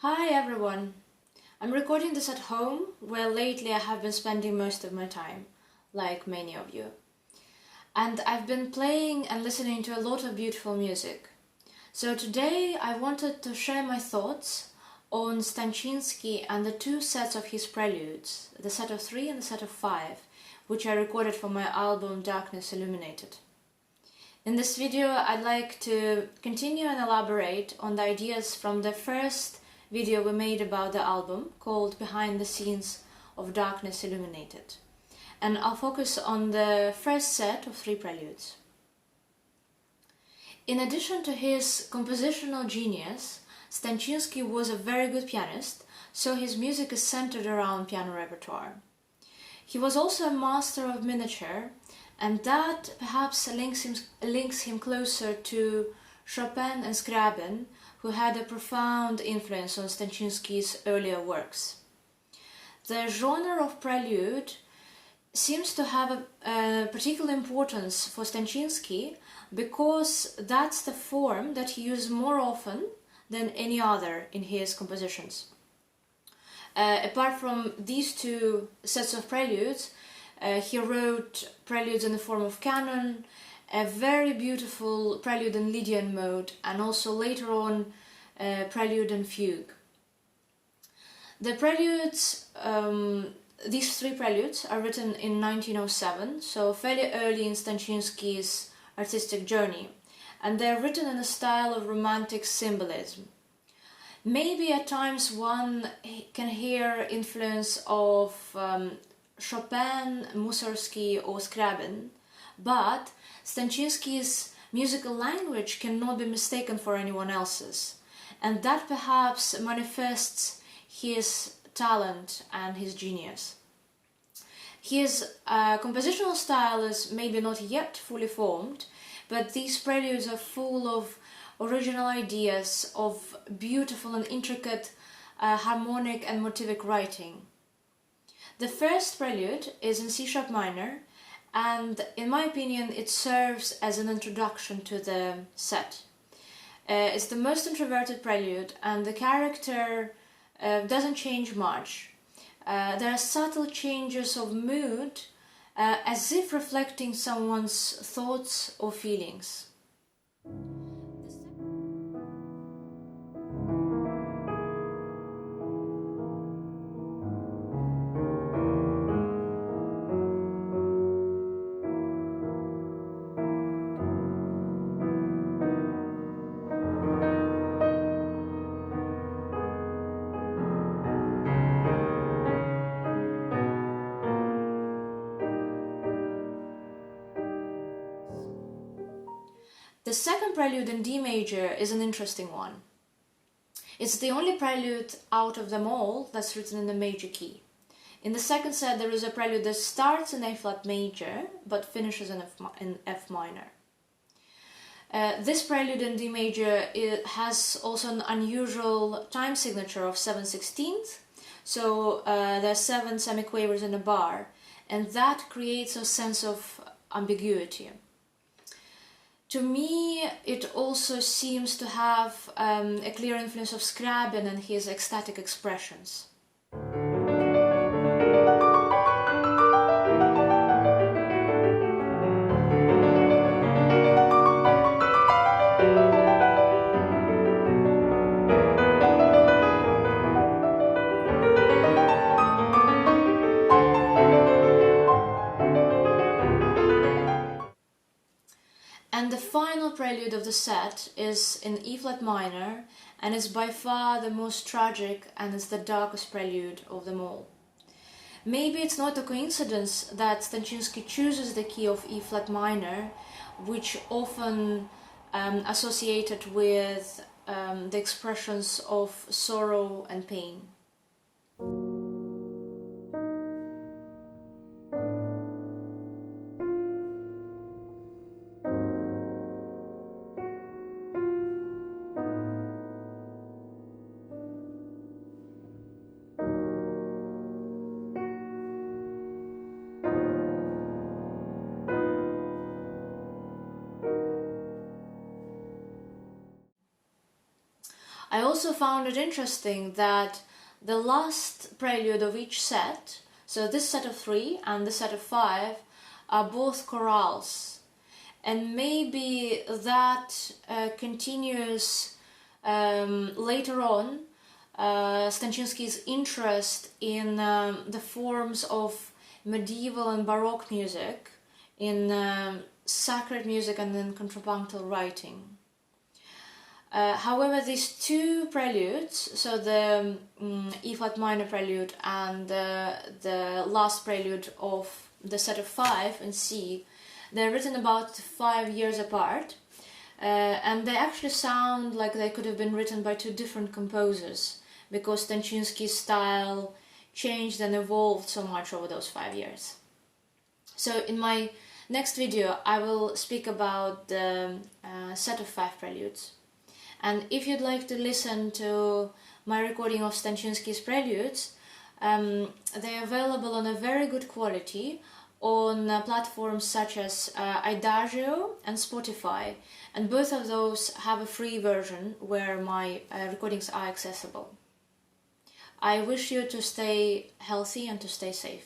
Hi everyone! I'm recording this at home, where lately I have been spending most of my time, like many of you. And I've been playing and listening to a lot of beautiful music. So today I wanted to share my thoughts on Stanchinsky and the two sets of his preludes, the set of 3 and the set of 5, which I recorded for my album Darkness Illuminated. In this video I'd like to continue and elaborate on the ideas from the first video we made about the album, called Behind the Scenes of Darkness Illuminated. And I'll focus on the first set of 3 preludes. In addition to his compositional genius, Stanchinsky was a very good pianist, so his music is centered around piano repertoire. He was also a master of miniature, and that perhaps links him closer to Chopin and Scriabin, who had a profound influence on Stanchinsky's earlier works. The genre of prelude seems to have a particular importance for Stanchinsky because that's the form that he used more often than any other in his compositions. Apart from these two sets of preludes, he wrote preludes in the form of canon, a very beautiful prelude in Lydian mode, and also later on prelude and fugue. The preludes, these 3 preludes are written in 1907, so fairly early in Stanchinsky's artistic journey, and they're written in a style of romantic symbolism. Maybe at times one can hear influence of Chopin, Mussorgsky or Scriabin, but Stanchinsky's musical language cannot be mistaken for anyone else's, and that perhaps manifests his talent and his genius. His compositional style is maybe not yet fully formed, but these preludes are full of original ideas, of beautiful and intricate harmonic and motivic writing. The first prelude is in C-sharp minor, and in my opinion it serves as an introduction to the set. It's the most introverted prelude, and the character doesn't change much. There are subtle changes of mood, as if reflecting someone's thoughts or feelings. The second prelude in D major is an interesting one. It's the only prelude out of them all that's written in the major key. In the second set there is a prelude that starts in A-flat major but finishes in F minor. This prelude in D major has also an unusual time signature of 7/16, so there are 7 semiquavers in a bar, and that creates a sense of ambiguity. To me, it also seems to have a clear influence of Scriabin and his ecstatic expressions. And the final prelude of the set is in E-flat minor, and is by far the most tragic and is the darkest prelude of them all. Maybe it's not a coincidence that Stanchinsky chooses the key of E-flat minor, which often associated with the expressions of sorrow and pain. I also found it interesting that the last prelude of each set, so this set of 3 and the set of 5, are both chorales. And maybe that continues later on Stanchinsky's interest in the forms of medieval and Baroque music, in sacred music and in contrapuntal writing. However, these 2 preludes, so the E-flat minor prelude and the last prelude of the set of 5 in C, they're written about 5 years apart, and they actually sound like they could have been written by 2 different composers, because Stanchinsky's style changed and evolved so much over those 5 years. So in my next video I will speak about the set of 5 preludes. And if you'd like to listen to my recording of Stanchinsky's preludes, they're available on a very good quality on platforms such as Idagio and Spotify, and both of those have a free version where my recordings are accessible. I wish you to stay healthy and to stay safe.